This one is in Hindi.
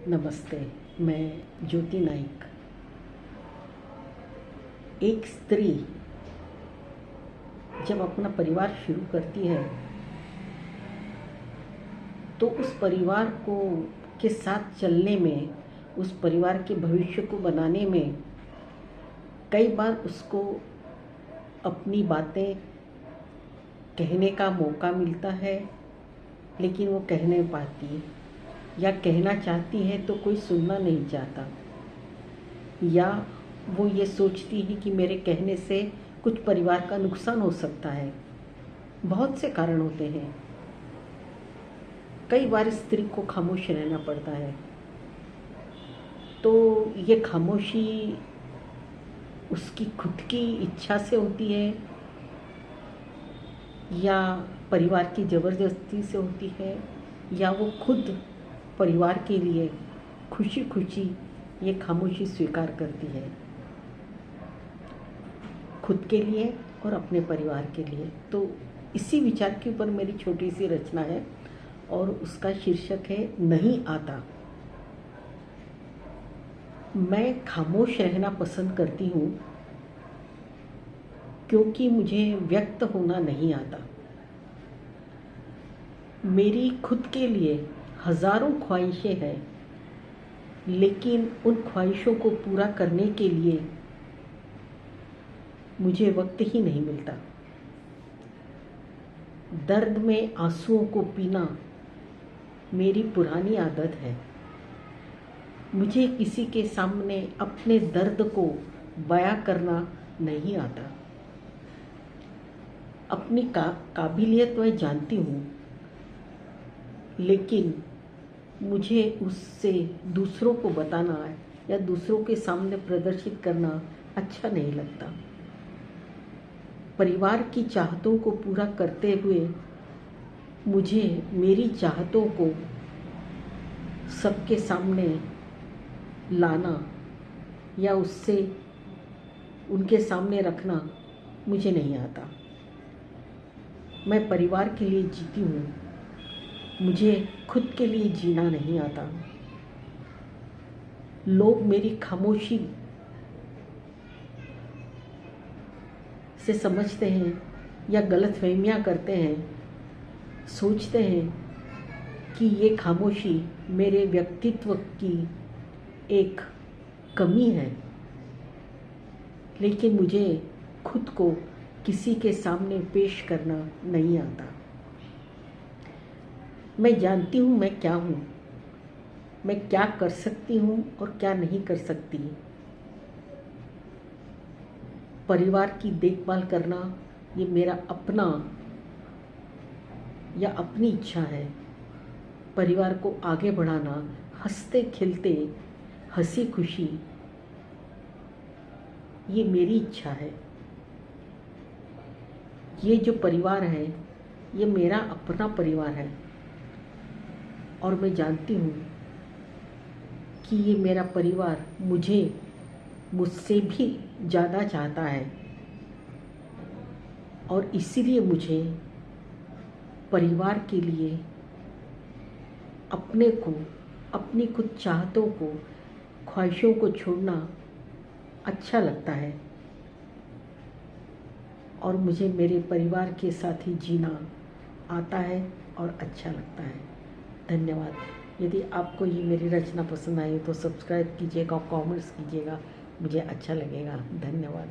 नमस्ते। मैं ज्योति नाइक। एक स्त्री जब अपना परिवार शुरू करती है तो उस परिवार को के साथ चलने में, उस परिवार के भविष्य को बनाने में कई बार उसको अपनी बातें कहने का मौका मिलता है, लेकिन वो कह नहीं पाती, या कहना चाहती है तो कोई सुनना नहीं चाहता, या वो ये सोचती है कि मेरे कहने से कुछ परिवार का नुकसान हो सकता है। बहुत से कारण होते हैं। कई बार स्त्री को खामोश रहना पड़ता है। तो ये खामोशी उसकी खुद की इच्छा से होती है या परिवार की ज़बरदस्ती से होती है, या वो खुद परिवार के लिए खुशी खुशी ये खामोशी स्वीकार करती है, खुद के लिए और अपने परिवार के लिए। तो इसी विचार के ऊपर मेरी छोटी सी रचना है और उसका शीर्षक है नहीं आता। मैं खामोश रहना पसंद करती हूँ क्योंकि मुझे व्यक्त होना नहीं आता। मेरी खुद के लिए हजारों ख्वाहिशें हैं, लेकिन उन ख्वाहिशों को पूरा करने के लिए मुझे वक्त ही नहीं मिलता। दर्द में आंसुओं को पीना मेरी पुरानी आदत है। मुझे किसी के सामने अपने दर्द को बयां करना नहीं आता। अपनी काबिलियत मैं जानती हूँ, लेकिन मुझे उससे दूसरों को बताना या दूसरों के सामने प्रदर्शित करना अच्छा नहीं लगता। परिवार की चाहतों को पूरा करते हुए मुझे मेरी चाहतों को सबके सामने लाना या उससे उनके सामने रखना मुझे नहीं आता। मैं परिवार के लिए जीती हूँ, मुझे खुद के लिए जीना नहीं आता। लोग मेरी खामोशी से समझते हैं या गलतफहमियां करते हैं, सोचते हैं कि ये खामोशी मेरे व्यक्तित्व की एक कमी है, लेकिन मुझे खुद को किसी के सामने पेश करना नहीं आता। मैं जानती हूँ मैं क्या हूँ, मैं क्या कर सकती हूँ और क्या नहीं कर सकती। परिवार की देखभाल करना ये मेरा अपना या अपनी इच्छा है। परिवार को आगे बढ़ाना, हंसते खेलते हंसी खुशी, ये मेरी इच्छा है। ये जो परिवार है ये मेरा अपना परिवार है, और मैं जानती हूँ कि ये मेरा परिवार मुझसे भी ज़्यादा चाहता है, और इसीलिए मुझे परिवार के लिए अपने को, अपनी कुछ चाहतों को, ख्वाहिशों को छोड़ना अच्छा लगता है, और मुझे मेरे परिवार के साथ ही जीना आता है और अच्छा लगता है। धन्यवाद। यदि आपको ये मेरी रचना पसंद आई तो सब्सक्राइब कीजिएगा और कमेंट्स कीजिएगा, मुझे अच्छा लगेगा। धन्यवाद।